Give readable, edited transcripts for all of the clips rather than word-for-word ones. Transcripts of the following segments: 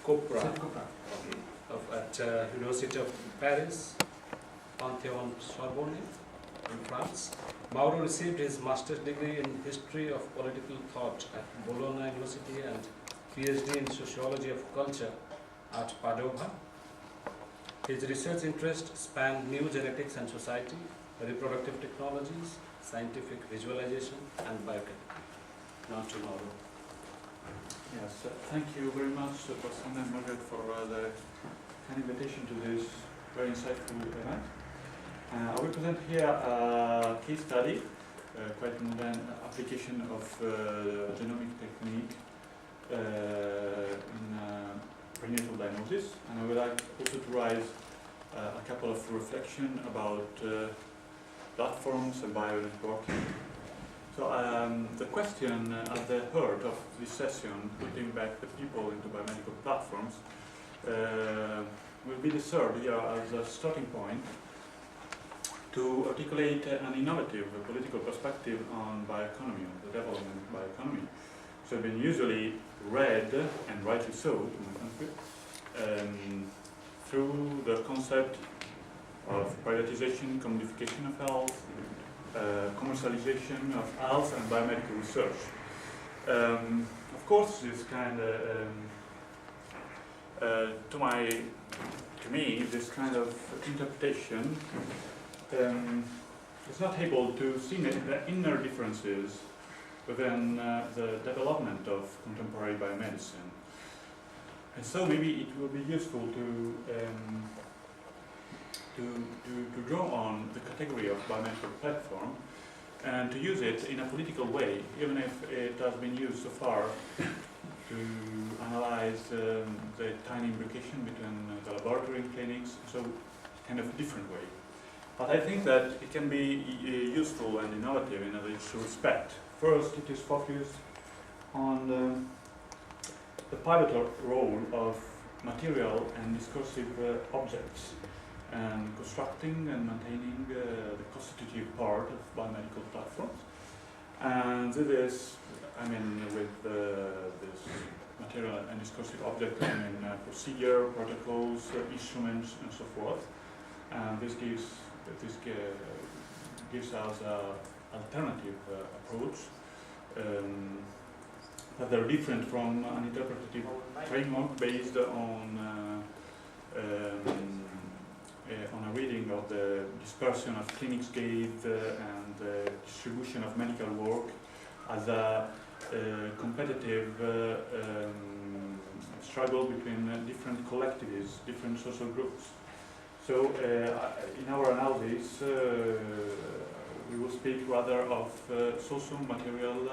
Copra at University of Paris, Panthéon-Sorbonne in France. Mauro received his master's degree in history of political thought at Bologna University and PhD in sociology of culture at Padova. His research interests span new genetics and society, reproductive technologies, scientific visualization, and biochemistry. Now to Mauro. Yes, thank you very much, Professor Margaret, for the kind invitation to this very insightful event. I will present here a case study, quite modern application of genomic technique in prenatal diagnosis, and I would like also to raise a couple of reflections about platforms and bionetworking. So the question at the heart of this session, putting back the people into biomedical platforms, will be served here as a starting point to articulate an innovative political perspective on bioeconomy, on the development of bioeconomy. So it's been usually read, and rightly so, to my country, through the concept of privatization, commodification of health, commercialization of health and biomedical research. Of course, this kind of, to me, this kind of interpretation is not able to see the inner differences within the development of contemporary biomedicine. And so maybe it will be useful to draw on the category of biomedical platform and to use it in a political way, even if it has been used so far to analyze the tiny imbrication between the laboratory and clinics, so kind of a different way. But I think that it can be useful and innovative in this respect. First, it is focused on the pivotal role of material and discursive objects, and constructing and maintaining the constitutive part of biomedical platforms. And this is, I mean, with this material and discursive object, I mean, procedure, protocols, instruments, and so forth. And this gives us an alternative approach that are different from an interpretative framework based on a reading of the dispersion of clinics gate and the distribution of medical work as a competitive struggle between different collectivists, different social groups. So in our analysis, we will speak rather of social material,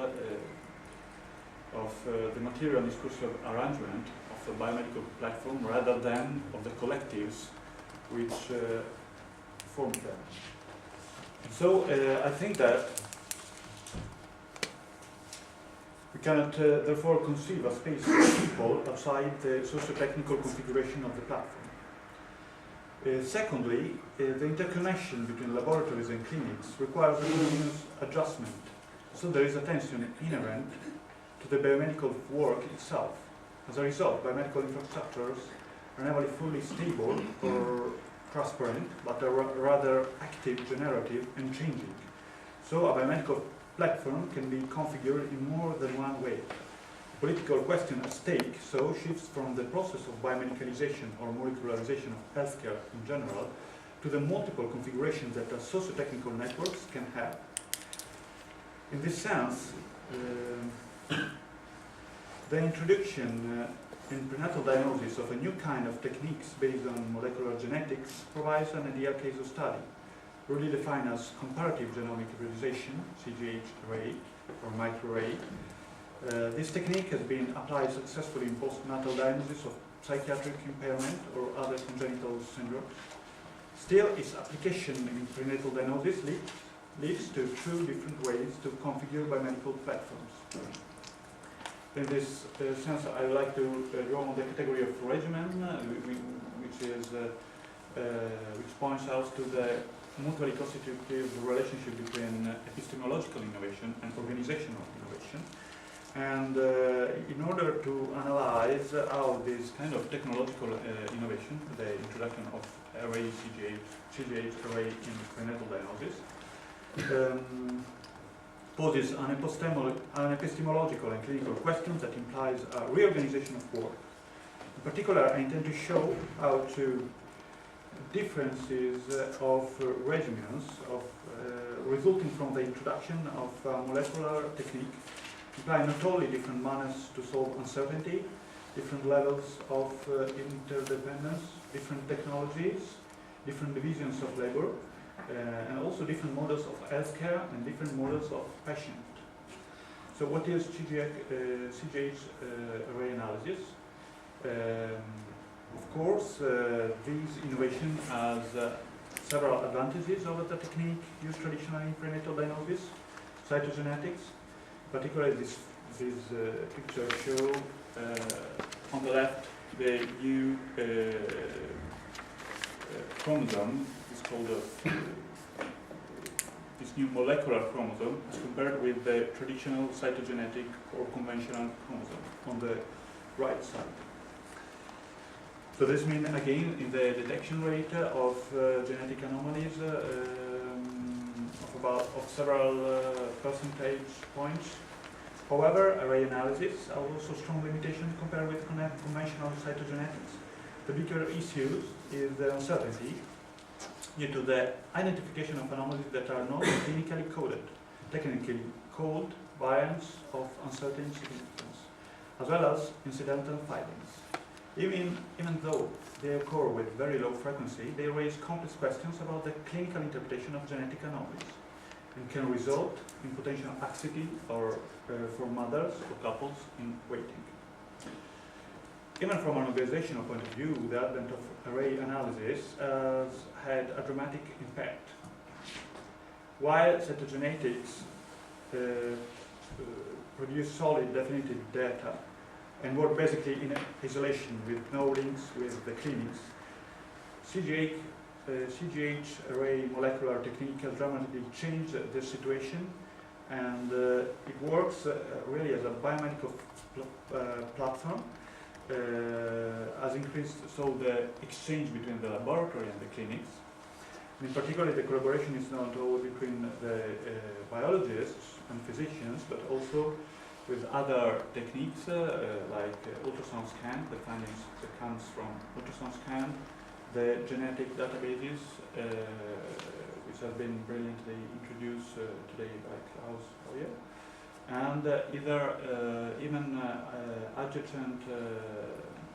of the material discursive arrangement of the biomedical platform rather than of the collectives which form them. So I think that we cannot therefore conceive a space for people outside the socio-technical configuration of the platform. Secondly, the interconnection between laboratories and clinics requires a continuous adjustment, so there is a tension inherent to the biomedical work itself. As a result, biomedical infrastructures are never fully stable or transparent, but are rather active, generative, and changing. So a biomedical platform can be configured in more than one way. The political question at stake so shifts from the process of biomedicalization or molecularization of healthcare in general to the multiple configurations that the socio-technical networks can have. In this sense, the introduction in prenatal diagnosis of a new kind of techniques based on molecular genetics provides an ideal case of study, really defined as comparative genomic hybridization, CGH array or microarray. This technique has been applied successfully in postnatal diagnosis of psychiatric impairment or other congenital syndromes. Still, its application in prenatal diagnosis leads to two different ways to configure biomedical platforms. In this sense, I would like to draw on the category of regimen, which points out to the mutually constitutive relationship between epistemological innovation and organizational innovation. And in order to analyze how this kind of technological innovation, the introduction of array CGH array in prenatal diagnosis, poses an epistemological and clinical question that implies a reorganization of work. In particular, I intend to show how to differences of regimens resulting from the introduction of molecular technique imply not only different manners to solve uncertainty, different levels of interdependence, different technologies, different divisions of labor, and also different models of healthcare and different models of patient. So what is CGH array analysis? Of course, this innovation has several advantages over the technique used traditionally in prenatal diagnosis, cytogenetics. Particularly, this picture shows on the left the new chromosome is called this new molecular chromosome as compared with the traditional cytogenetic or conventional chromosome on the right side. So this means again in the detection rate of genetic anomalies of several percentage points. However, array analysis has also strong limitations compared with conventional cytogenetics. The bigger issue is the uncertainty due to the identification of anomalies that are not clinically coded, technically called variants of uncertain significance, as well as incidental findings. Even though they occur with very low frequency, they raise complex questions about the clinical interpretation of genetic anomalies and can result in potential anxiety or for mothers or couples in waiting. Even from an organizational point of view, the advent of array analysis has had a dramatic impact. While cytogenetics produce solid, definitive data and work basically in isolation with no links with the clinics, CGH array molecular technique has dramatically changed the situation, and it works really as a biomedical platform. Has increased so the exchange between the laboratory and the clinics. In particular, the collaboration is not only between the biologists and physicians, but also with other techniques like ultrasound scan, the findings that comes from ultrasound scan, the genetic databases, which have been brilliantly introduced today by Klaus Hoyer, and even adjacent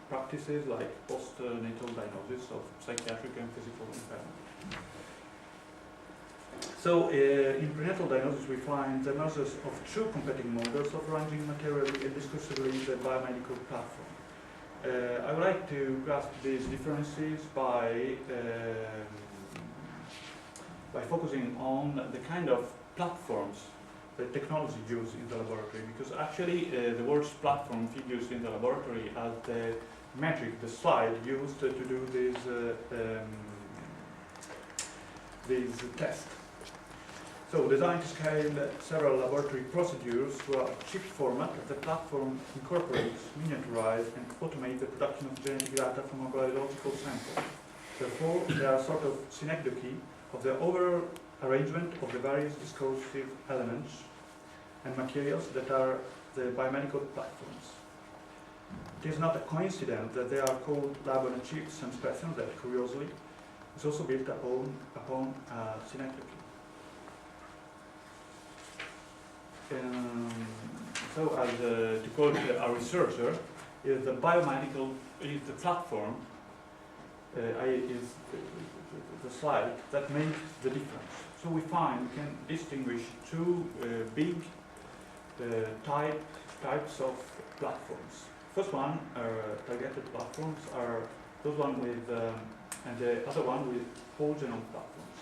practices like postnatal diagnosis of psychiatric and physical impairment. So in prenatal diagnosis we find the emergence of two competing models of arranging materially and discursively the biomedical platform. I would like to grasp these differences by focusing on the kind of platforms the technology used in the laboratory, because actually the word platform figures in the laboratory as the metric, the slide used to do these tests. So designed to scale several laboratory procedures to a chip format, the platform incorporates, miniaturize, and automate the production of genetic data from a biological sample. Therefore, they are sort of synecdoche of the overall arrangement of the various discursive elements and materials that are the biomedical platforms. It is not a coincidence that they are called lab-on-a-chips and specimens that, curiously, is also built upon synecdoche. So, as to quote a researcher, is the biomedical is the platform, is the slide that makes the difference. So we can distinguish two big types of platforms. First one targeted platforms are those one with, and the other one with whole genome platforms.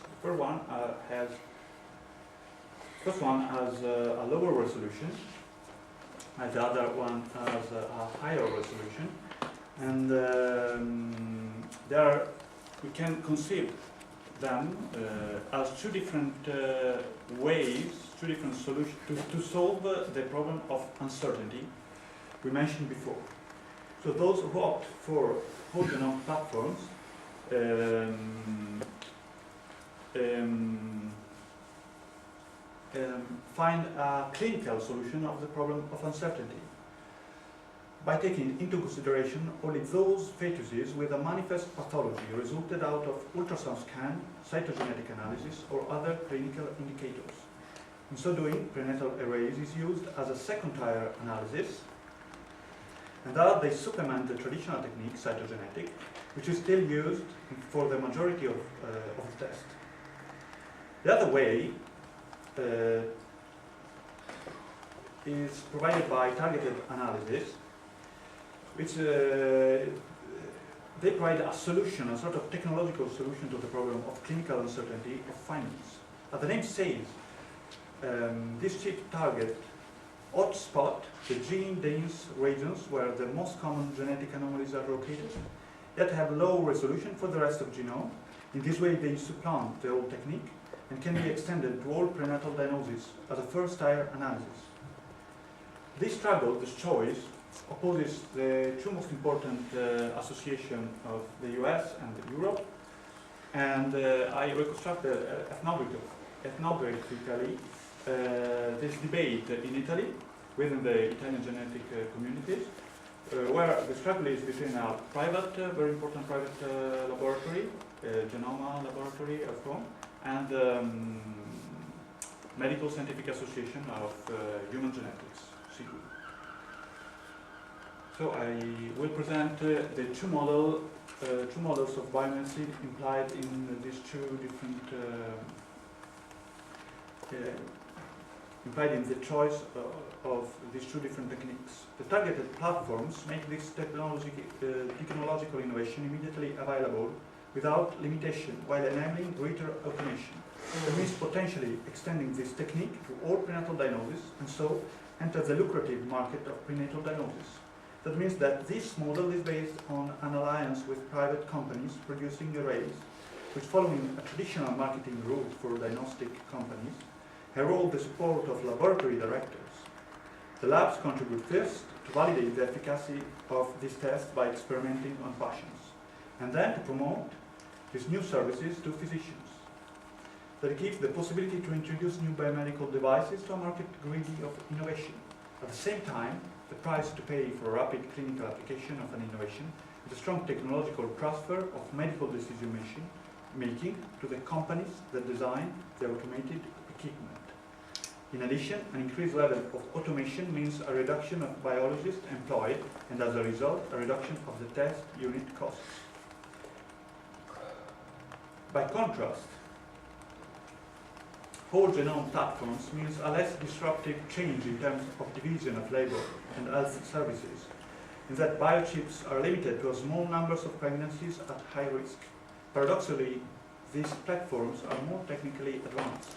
The first one has a lower resolution, and the other one has a higher resolution, and we can conceive them as two different ways two different solutions to solve the problem of uncertainty we mentioned before. So those who opt for whole genome platforms find a clinical solution of the problem of uncertainty by taking into consideration only those fetuses with a manifest pathology resulted out of ultrasound scan, cytogenetic analysis, or other clinical indicators. In so doing, prenatal arrays is used as a second-tier analysis, and thus they supplement the traditional technique, cytogenetic, which is still used for the majority of the test. The other way is provided by targeted analysis, which they provide a solution, a sort of technological solution to the problem of clinical uncertainty of findings. As the name says, this chip target hotspot the gene-dense regions where the most common genetic anomalies are located, yet have low resolution for the rest of genome. In this way, they supplant the old technique and can be extended to all prenatal diagnosis as a first-tier analysis. This struggle, this choice, opposes the two most important associations of the US and Europe, and I reconstruct ethnographically this debate in Italy, within the Italian genetic communities, where the struggle is between a private, very important private laboratory, Genoma laboratory of Rome, and Medical Scientific Association of Human Genetics, CHU. So I will present the two models of biomedicine implied in these two different implied in the choice of these two different techniques. The targeted platforms make this technological innovation immediately available without limitation, while enabling greater automation. That means potentially extending this technique to all prenatal diagnosis, and so enter the lucrative market of prenatal diagnosis. That means that this model is based on an alliance with private companies producing arrays, which, following a traditional marketing route for diagnostic companies, herald the support of laboratory directors. The labs contribute first to validate the efficacy of this test by experimenting on patients, and then to promote these new services to physicians. That gives the possibility to introduce new biomedical devices to a market greedy of innovation. At the same time, the price to pay for a rapid clinical application of an innovation is a strong technological transfer of medical decision making to the companies that design the automated equipment. In addition, an increased level of automation means a reduction of biologists employed, and as a result, a reduction of the test unit costs. By contrast, whole genome platforms means a less disruptive change in terms of division of labor and health services, in that biochips are limited to a small numbers of pregnancies at high risk. Paradoxically, these platforms are more technically advanced.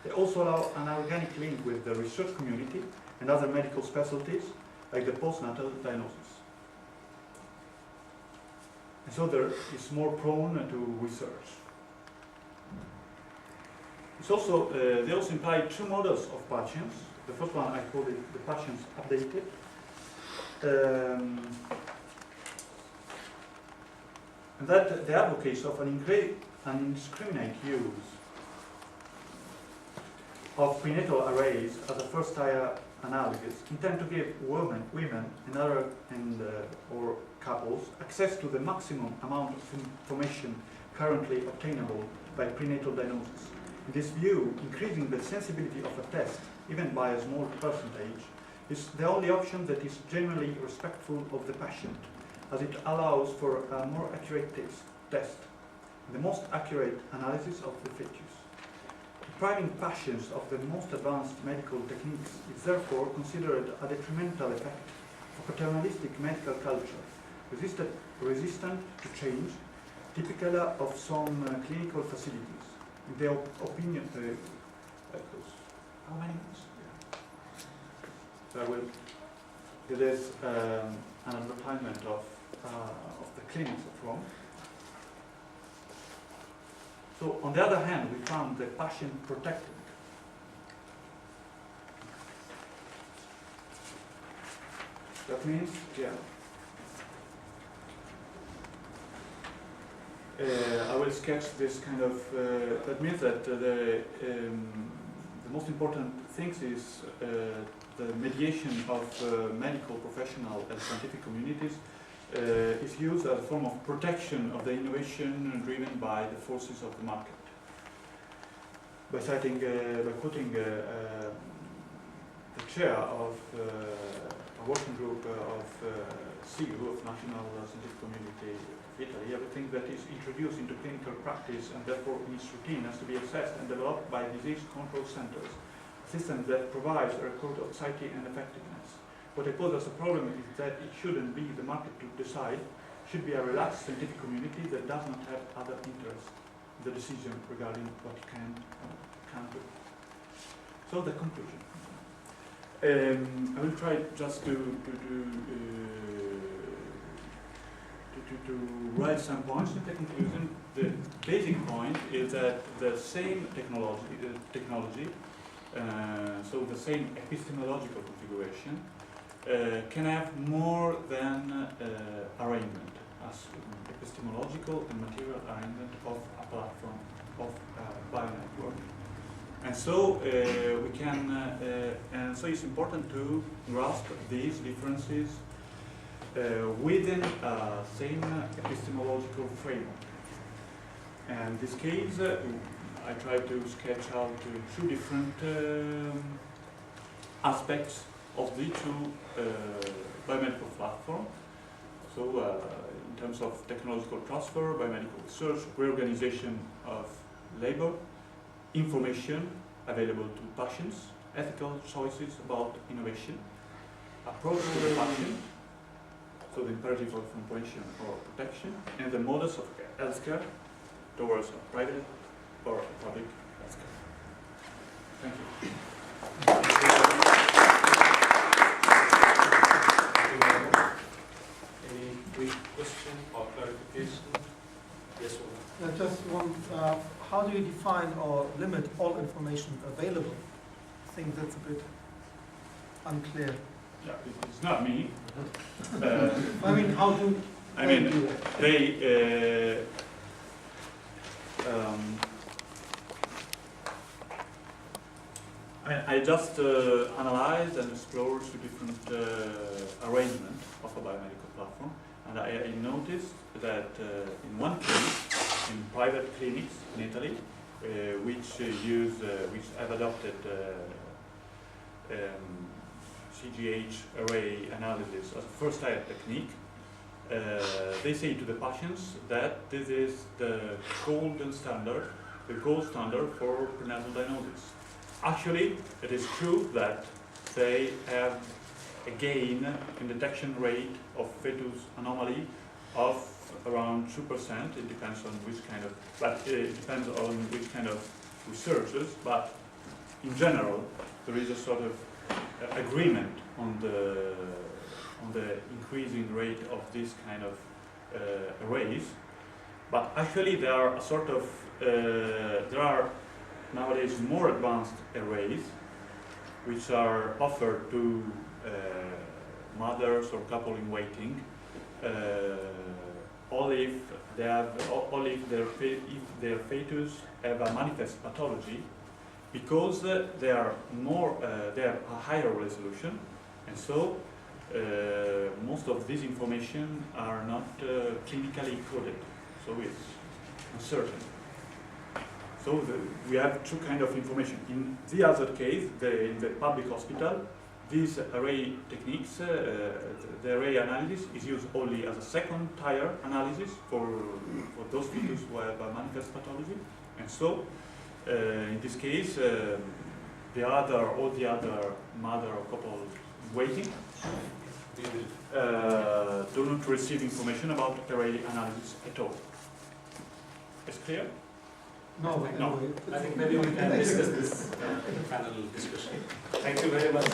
They also allow an organic link with the research community and other medical specialties, like the postnatal diagnosis. And so there is more prone to research. It's also, they also imply two models of patients. The first one, I call it the patients updated. And that the advocates of an indiscriminate use of prenatal arrays as a first-tier analysis intend to give women or couples access to the maximum amount of information currently obtainable by prenatal diagnosis. In this view, increasing the sensibility of a test, even by a small percentage, is the only option that is generally respectful of the patient, as it allows for a more accurate test, the most accurate analysis of the fetus. Depriving patients of the most advanced medical techniques is therefore considered a detrimental effect of paternalistic medical culture, resistant to change, typical of some clinical facilities. In their opinion, how many minutes? Yeah. It is an advertisement of the clinics of Rome. So, on the other hand, we found the patient protected. That means, yeah. I will sketch this kind of, that means that the most important things is the mediation of medical professional and scientific communities is used as a form of protection of the innovation driven by the forces of the market. By citing, by quoting the chair of a working group of CU, of National Scientific Community of Italy, everything that is introduced into clinical practice and therefore in its routine has to be assessed and developed by disease control centers, a system that provides a record of safety and effectiveness. What I pose as a problem is that it shouldn't be the market to decide, it should be a relaxed scientific community that does not have other interests in the decision regarding what it can and can't do. So the conclusion. I will try just to write some points in the conclusion. The basic point is that the same technology, so the same epistemological configuration, can have more than arrangement as epistemological and material arrangement of a platform of bionetworking. And so we can, and so it's important to grasp these differences within a same epistemological framework. And in this case, I try to sketch out two different aspects of the two biomedical platform. So in terms of technological transfer, biomedical research, reorganization of labor, information available to patients, ethical choices about innovation, approach to the patient, so the imperative of information or protection, and the models of healthcare towards a private or a public healthcare. Thank you. Any quick question or clarification? Yes, or no? Just one, how do you define or limit all information available? I think that's a bit unclear. Yeah, it's not me. I mean, how do I mean, do that? they I just analyzed and explored two different arrangements of a biomedical platform, and I noticed that in one case, in private clinics in Italy, which have adopted CGH array analysis as a first-time technique, they say to the patients that this is the gold standard for prenatal diagnosis. Actually, it is true that they have a gain in detection rate of fetus anomaly of around 2%. It depends on which kind of, researches. But in general, there is a sort of agreement on the increasing rate of this kind of arrays. But actually, there are a sort of there are nowadays more advanced arrays which are offered to mothers or couple in waiting, only if their fetus have a manifest pathology, because they are they have a higher resolution, and so most of this information are not clinically coded, so it's uncertain. So we have two kinds of information. In the other case, in the public hospital, these array techniques, the array analysis is used only as a second tier analysis for those fetus who have a manifest pathology. And so, in this case, all the other mother or couple waiting do not receive information about array analysis at all. Is clear? No. I think maybe we can discuss this in the panel discussion. Thank you very much.